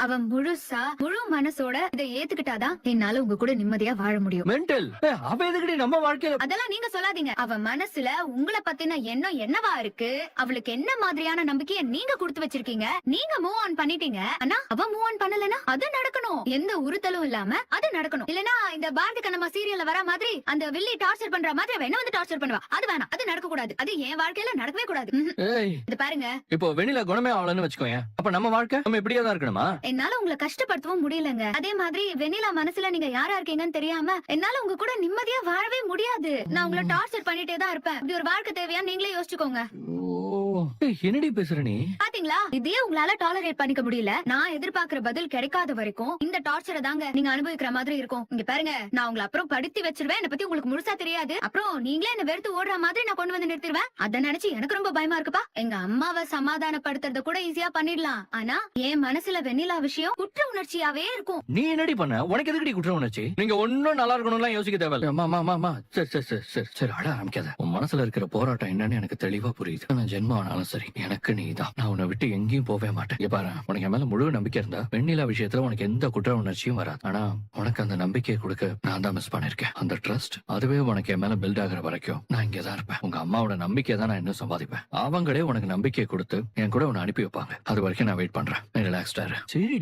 அவன் முழு மனசோட இதை ஏத்துக்கிட்டாதான் என்னால உங்க கூட நிம்மதியா வாழ முடியும். மென்டல் அவ எதுக்கடி நம்ம வாழ்க்கையில? அதெல்லாம் நீங்க சொல்லாதீங்க. அவ மனசுல உங்களை பத்தின எண்ணம் என்னவா இருக்கு, அவளுக்கு என்ன மாதிரியான நம்பிக்கைய நீங்க கொடுத்து வச்சிருக்கீங்க. நீங்க மூவ் ஆன் பண்ணிட்டீங்க, ஆனா அவ மூவ் ஆன் பண்ணலனா அது நடக்கணும். எந்த உறுத்தலும் இல்லாம அது நடக்கணும். இல்லனா இந்த பாரதி கண்ணம்மா சீரியல்ல வர மாதிரி அந்த வில்லி டார்ச்சர் பண்ற மாதிரி அவ என்ன வந்து டார்ச்சர் பண்ணுவா. அது வேணாம், அது நடக்க கூடாது. அது என் வாழ்க்கையில நடக்கவே கூடாது. இது பாருங்க, இப்போ வெண்ணிலா குணமே ஆகலன்னு வச்சுக்கோங்க, அப்ப நம்ம வாழ்க்கை நம்ம இப்படியே தான் இருக்கணுமா? என்னால உங்களை கஷ்டப்படுத்தவும் முடியலங்க. அதே மாதிரி வெண்ணிலா மனசுல நீங்க யாரா இருக்கீங்கன்னு தெரியாம என்னால உங்க கூட நிம்மதியா வாழவே முடியாது. நான் உங்களை டார்ச்சர் பண்ணிட்டே தான் இருப்பேன். இப்படி ஒரு வாழ்க்கை தேவையா நீங்களே யோசிச்சுக்கோங்க. என்னடி பேசுற நீ? பாத்தீங்களா, இதே உங்களால டாலரேட் பண்ணிக்க முடியல. நான் எதிர்பார்க்கிற பதில் கிடைக்காத வரைக்கும் இந்த டார்ச்சரை தாங்க நீங்க அனுபவிக்கிற மாதிரி இருக்கும். இங்க பாருங்க, நான் உங்களை அப்புறம் படுத்தி வச்சிருவேன். என்ன பத்தி உங்களுக்கு முழுசா தெரியாது. அப்புறம் நீங்களே என்ன வெறுத்து ஓடுற மாதிரி நான் கொண்டு வந்து நிறுத்திடுவேன். அத நினைச்சு எனக்கு ரொம்ப பயமா இருக்குப்பா. எங்க அம்மாவை சமாதானப்படுத்துறத கூட ஈஸியா பண்ணிடலாம். ஆனா என் மனசுல வெண்ணிலா விஷயம் குற்ற உணர்ச்சியாவே இருக்கும். நீ என்னடி பண்ண? உனக்கு எதுக்கடி குற்ற உணர்ச்சி? நீங்க ஒன்னும் நல்லா இருக்கணும்லாம் யோசிக்க தேவையில்ல. அம்மா சரி அட ஆரம்பிக்காத. உன் மனசுல இருக்கிற போராட்டம் என்னன்னு எனக்கு தெளிவா புரியுது. நான் ஜென்மம் ஆனாலும் சரி, எனக்கு நீதான். நான் உன்னை விட்டு எங்கேயும் போவே மாட்டேன். இங்க பாரு, உனக்கு என் மேல முழு நம்பிக்கை இருந்தா வெண்ணிலா விஷயத்துல உனக்கு எந்த குற்ற உணர்ச்சியும் வராது. ஆனா உனக்கு அந்த நம்பிக்கையை கொடுக்க நான் தான் மிஸ் பண்ணிருக்கேன். அந்த ட்ரஸ்ட் அதுவே உனக்கு என் மேல பில்ட் ஆகுற வரைக்கும் நான் இங்கதான் இருப்பேன். உங்க அம்மாவோட நம்பிக்கையை தான் நான் இன்னும் சம்பாதிப்பேன். அவங்களே உனக்கு நம்பிக்கையை கொடுத்து என் கூட உன்னை அனுப்பி வைப்பாங்க. அது வரைக்கும் நான் வெயிட் பண்றேன். ரிலாக்ஸ்டா இரு. சரி.